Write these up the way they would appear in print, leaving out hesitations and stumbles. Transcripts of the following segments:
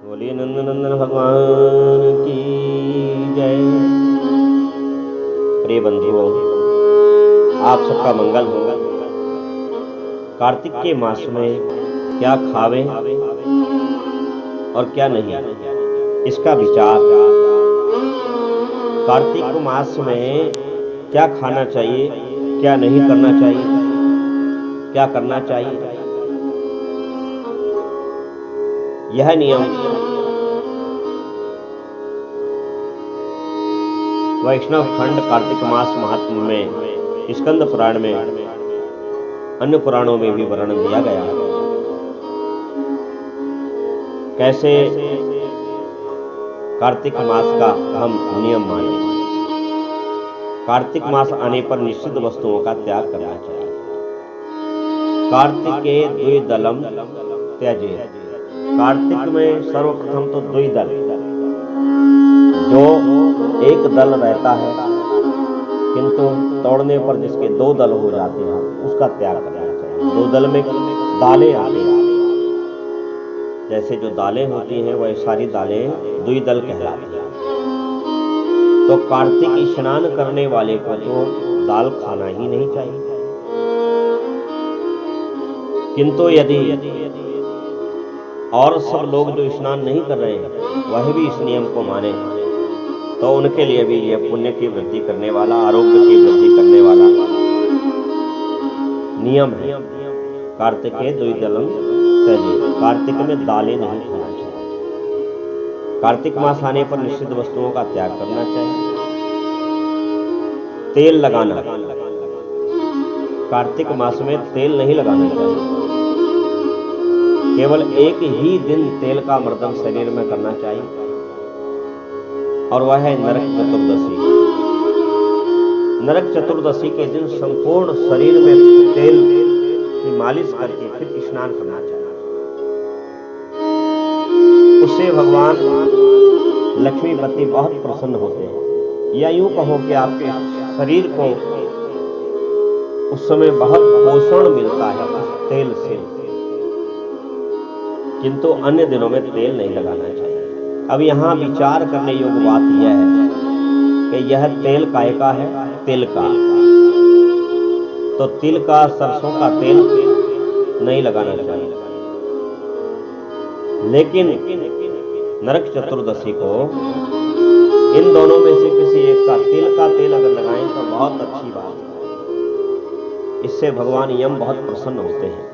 बोलिए नंदनंदन भगवान की जय। प्रिय बंधुओं, आप सबका मंगल हो। कार्तिक के मास में क्या खावें और क्या नहीं, इसका विचार। कार्तिक मास में क्या खाना चाहिए, क्या नहीं करना चाहिए, क्या करना चाहिए, यह नियम वैष्णव खंड कार्तिक मास महात्म्य में स्कंद पुराण में, अन्य पुराणों में भी वर्णन दिया गया है। कैसे कार्तिक मास का हम नियम मानें। कार्तिक मास आने पर निश्चित वस्तुओं का त्याग करना चाहिए। कार्तिके द्विदलम त्यजेत। कार्तिक में सर्वप्रथम तो द्विदल, जो एक दल रहता है किंतु तोड़ने पर जिसके दो दल हो जाते हैं, उसका त्याग करना चाहिए। दो दल में दालें आती हैं, जैसे जो दालें होती हैं वह सारी दालें द्विदल कहलाती हैं। तो कार्तिक स्नान करने वाले को तो दाल खाना ही नहीं चाहिए। किंतु यदि और सब लोग जो स्नान नहीं कर रहे हैं वह भी इस नियम को माने, तो उनके लिए भी यह पुण्य की वृद्धि करने वाला, आरोग्य की वृद्धि करने वाला नियम है। कार्तिके द्विदलम त्यजेत। कार्तिक में दालें नहीं खाना चाहिए। कार्तिक मास आने पर निश्चित वस्तुओं का त्याग करना चाहिए। तेल लगाना, कार्तिक मास में तेल नहीं लगाना चाहिए। केवल एक ही दिन तेल का मर्दन शरीर में करना चाहिए, और वह है नरक चतुर्दशी। नरक चतुर्दशी के दिन संपूर्ण शरीर में तेल की मालिश करके फिर स्नान करना चाहिए। उससे भगवान लक्ष्मीपति बहुत प्रसन्न होते हैं। या यूं कहो कि आपके शरीर को उस समय बहुत पोषण मिलता है उस तेल से। किंतु अन्य दिनों में तेल नहीं लगाना चाहिए। अब यहाँ विचार करने योग्य बात यह है कि यह तेल काय का है? तिल का। तो तिल का, सरसों का तेल नहीं लगाना चाहिए। लेकिन नरक चतुर्दशी को इन दोनों में से किसी एक का, तिल का तेल अगर लगाएं तो बहुत अच्छी बात है। इससे भगवान यम बहुत प्रसन्न होते हैं।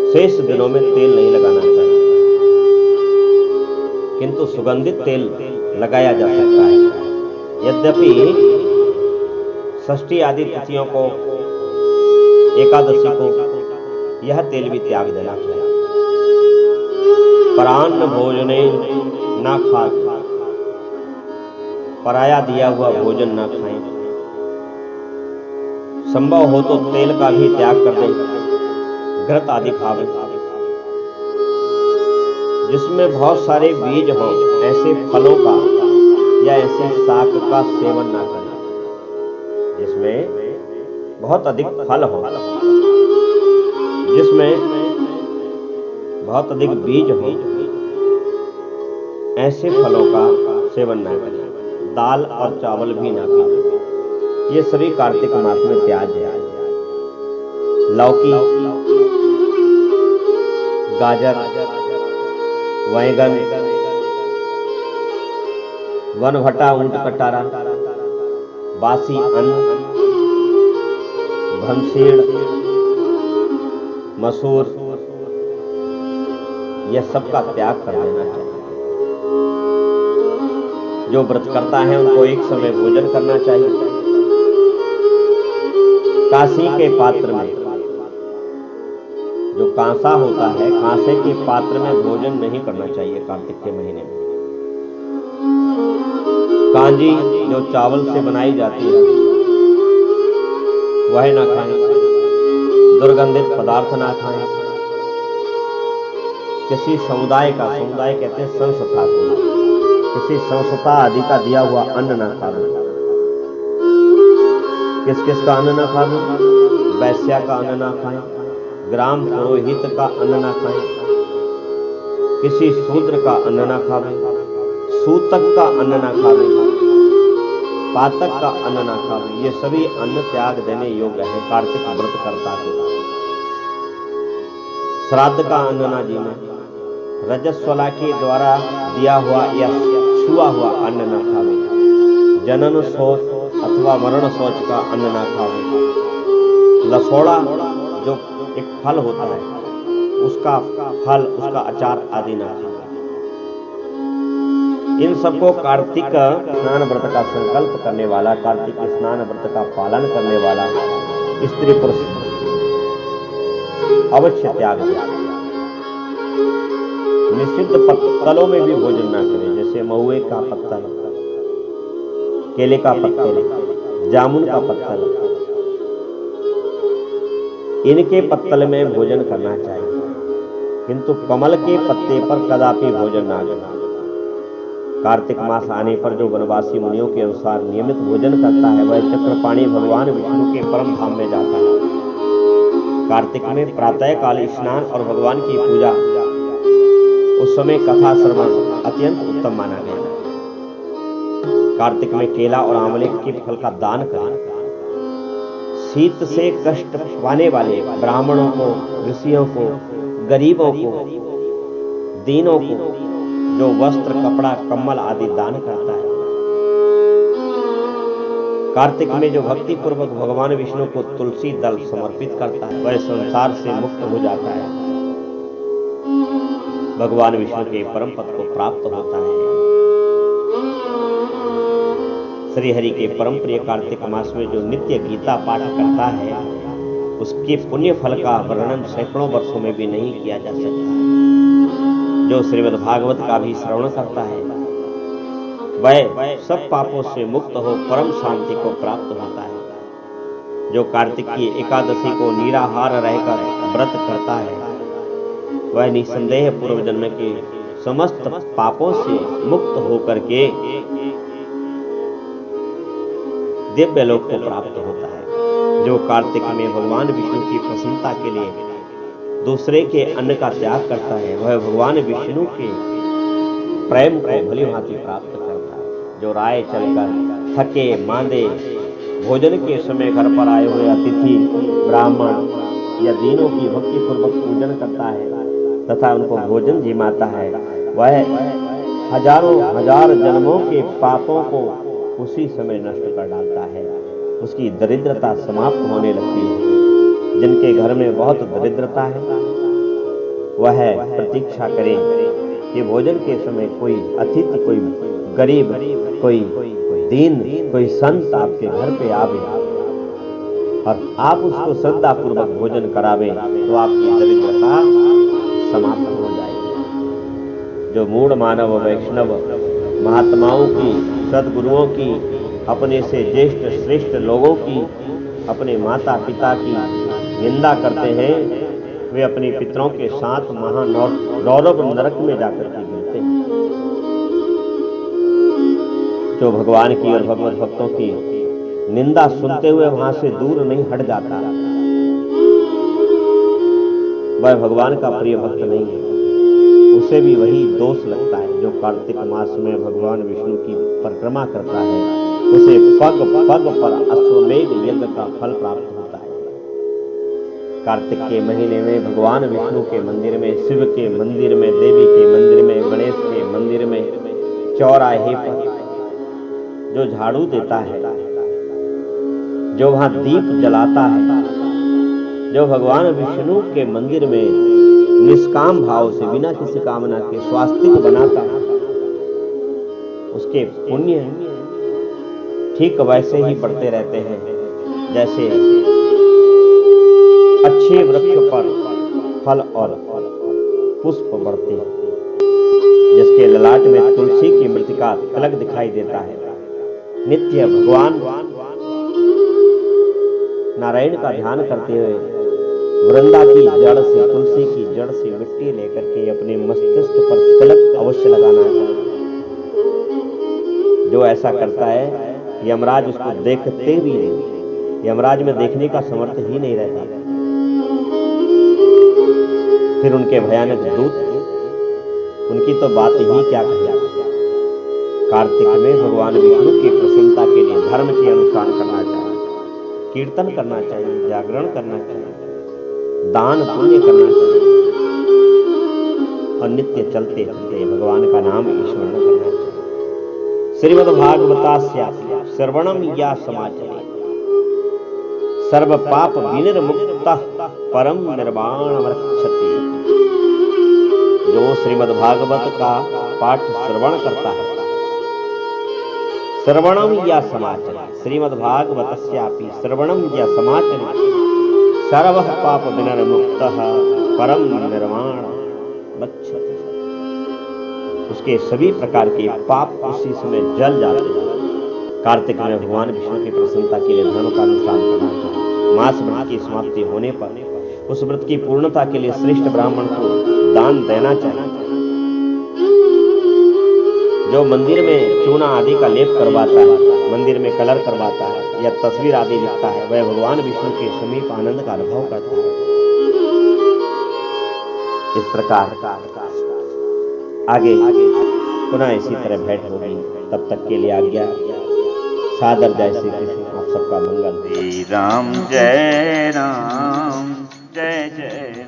शेष दिनों में तेल नहीं लगाना चाहिए, किंतु सुगंधित तेल लगाया जा सकता है। यद्यपि षष्ठी आदि तिथियों को, एकादशी को यह तेल भी त्याग देना चाहिए। परान्न भोजने ना खा, पराया दिया हुआ भोजन ना खाएं। संभव हो तो तेल का भी त्याग कर दें। घृत आदि खावे, जिसमें बहुत सारे बीज हों, ऐसे फलों का या ऐसी शाक का सेवन ना करें जिसमें बहुत अधिक फल हो, जिसमें बहुत अधिक बीज हो, ऐसे फलों का सेवन ना करें। दाल और चावल भी ना खाएं। ये सभी कार्तिक मास में त्याज्य है। लौकी, गाजर, बैंगन, वनभटा, ऊंट कटारा, बासी अन्न, भमसीड़, मसूर, यह सब का त्याग कर देना चाहिए। जो व्रत करता है उनको एक समय भोजन करना चाहिए। कांसी के पात्र में, जो कांसा होता है, कांसे के पात्र में भोजन नहीं करना चाहिए कार्तिक के महीने में। कांजी जो चावल से बनाई जाती है वह ना खाएं। दुर्गंधित पदार्थ ना खाएं। किसी समुदाय का, समुदाय कहते हैं संस्था को, किसी संस्था आदि का दिया हुआ अन्न ना खाएं। किस किस का अन्न ना खाएं? वैश्या का अन्न ना खाएं, ग्राम पुरोहित का अन्न ना खाए, किसी शूद्र का अन्न ना खावे, सूतक का अन्न ना खावे, पातक का अन्न ना खावे। ये सभी अन्न त्याग देने योग्य है कार्तिक व्रत करता है। श्राद्ध का अन्न ना जीवे, रजस्वला के द्वारा दिया हुआ या छुआ हुआ अन्न ना खावे, जनन शोच अथवा मरण शोच का अन्न ना खावे, लसोड़ा जो एक फल होता है उसका फल, उसका अचार आदि ना खावे। इन सबको कार्तिक स्नान व्रत का संकल्प करने वाला, कार्तिक स्नान व्रत का पालन करने वाला स्त्री पुरुष अवश्य त्याग दे। निषिद्ध पत्तलों में भी भोजन ना करें, जैसे महुए का पत्तल, केले का पत्तल, जामुन का पत्तल, इनके पत्तल में भोजन करना चाहिए, किंतु कमल के पत्ते पर कदापि भोजन ना करें। कार्तिक मास आने पर जो वनवासी मुनियों के अनुसार नियमित भोजन करता है वह चक्रपाणी भगवान विष्णु के परम धाम में जाता है। कार्तिक में प्रातः काल स्नान और भगवान की पूजा, उस समय कथा श्रवण अत्यंत उत्तम माना गया। कार्तिक में केला और आंवले के फल का दान करें। शीत से कष्ट पाने वाले ब्राह्मणों को, ऋषियों को, गरीबों को, दीनों को जो वस्त्र, कपड़ा, कम्बल आदि दान करता है। कार्तिक में जो भक्ति पूर्वक भगवान विष्णु को तुलसी दल समर्पित करता है वह संसार से मुक्त हो जाता है, भगवान विष्णु के परम पद को प्राप्त होता है। श्री हरि के परम प्रिय कार्तिक मास में जो नित्य गीता पाठ करता है उसके पुण्य फल का वर्णन सैकड़ों वर्षों में भी नहीं किया जा सकता। जो श्रीमद् भागवत का भी श्रवण करता है वह सब पापों से मुक्त हो परम शांति को प्राप्त होता है। जो कार्तिक की एकादशी को निराहार रहकर व्रत करता है वह निसंदेह पूर्व जन्म के समस्त पापों से मुक्त होकर के दिव्य लोक को प्राप्त होता है। जो कार्तिक में भगवान विष्णु की प्रसन्नता के लिए दूसरे के अन्न का त्याग करता है वह भगवान विष्णु के प्रेम को भली भांति प्राप्त करता है। जो राय चलकर थके मांदे भोजन के समय घर पर आए हुए अतिथि, ब्राह्मण या दीनों की भक्ति पूर्वक पूजन करता है तथा उनको भोजन जिमाता है वह हजारों हजार जन्मों के पापों को उसी समय नष्ट कर डालता है। उसकी दरिद्रता समाप्त होने लगती है। जिनके घर में बहुत दरिद्रता है वह प्रतीक्षा करें कि भोजन के समय कोई अतिथि, कोई गरीब, कोई दीन, कोई संत आपके घर पे आवे और आप उसको श्रद्धा पूर्वक भोजन करावें तो आपकी दरिद्रता समाप्त हो जाएगी। जो मूढ़ मानव, वैष्णव, महात्माओं की, सद्गुरुओं की, अपने से ज्येष्ठ श्रेष्ठ लोगों की, अपने माता पिता की निंदा करते हैं वे अपने पितरों के साथ महानौरव नरक में जाकर के गिरते हैं। जो भगवान की और भगवत भक्तों की निंदा सुनते हुए वहां से दूर नहीं हट जाता वह भगवान का प्रिय भक्त नहीं है। उसे भी वही दोष लगता है। जो कार्तिक मास में भगवान विष्णु की परिक्रमा करता है उसे पग पग पर अश्वमेध यज्ञ का फल प्राप्त होता है। कार्तिक के महीने में भगवान विष्णु के मंदिर में, शिव के मंदिर में, देवी के मंदिर में, गणेश के मंदिर में, चौराहे पर जो झाड़ू देता है, जो वहां दीप जलाता है, जो भगवान विष्णु के मंदिर में निष्काम भाव से बिना किसी कामना के स्वास्तिक बनाता है उसके पुण्य ठीक वैसे ही बढ़ते रहते हैं जैसे अच्छे वृक्ष पर फल और पुष्प बढ़ते हैं। जिसके ललाट में तुलसी की मृतिका तिलक दिखाई देता है, नित्य भगवान नारायण का ध्यान करते हुए वृंदा की जड़ से, तुलसी की जड़ से मिट्टी लेकर के अपने मस्तिष्क पर तिलक अवश्य लगाना चाहिए। जो ऐसा करता है यमराज उसको देखते भी नहीं, यमराज में देखने का समर्थ ही नहीं रहता। फिर उनके भयानक दूत, उनकी तो बात ही क्या कही। कार्तिक में भगवान विष्णु की प्रसन्नता के लिए धर्म की अनुष्ठान करना चाहिए, कीर्तन करना चाहिए, जागरण करना चाहिए, दान पुण्य करना चाहिए और नित्य चलते चलते भगवान का नाम स्मरण करना चाहिए। श्रीमद्भागवतास्या श्रवणम या समाचरे सर्व पाप विनिर्मुक्तः परम निर्वाण रक्षति। जो श्रीमद्भागवत का पाठ श्रवण करता है, श्रवणम या समाचरे श्रीमद्भागवतस्यापि श्रवणम या समाचरे सर्व पाप विनिर्मुक्तः परम निर्वाण रक्षति। उसके सभी प्रकार के पाप उसी समय जल जाते हैं। कार्तिक में भगवान विष्णु की प्रसन्नता के लिए धर्म का अनुष्ठान करना चाहिए। मास व्रत की समाप्ति होने पर उस व्रत की पूर्णता के लिए श्रेष्ठ ब्राह्मण को दान देना चाहिए। जो मंदिर में चूना आदि का लेप करवाता है, मंदिर में कलर करवाता है या तस्वीर आदि लिखता है, वह भगवान विष्णु के समीप आनंद का अनुभव करता है। इस प्रकार आगे पुनः इसी तरह भेंट होगी। तब तक के लिए आज्ञा। सादर जय श्री कृष्ण। आप सबका मंगल। राम जय राम, जय जय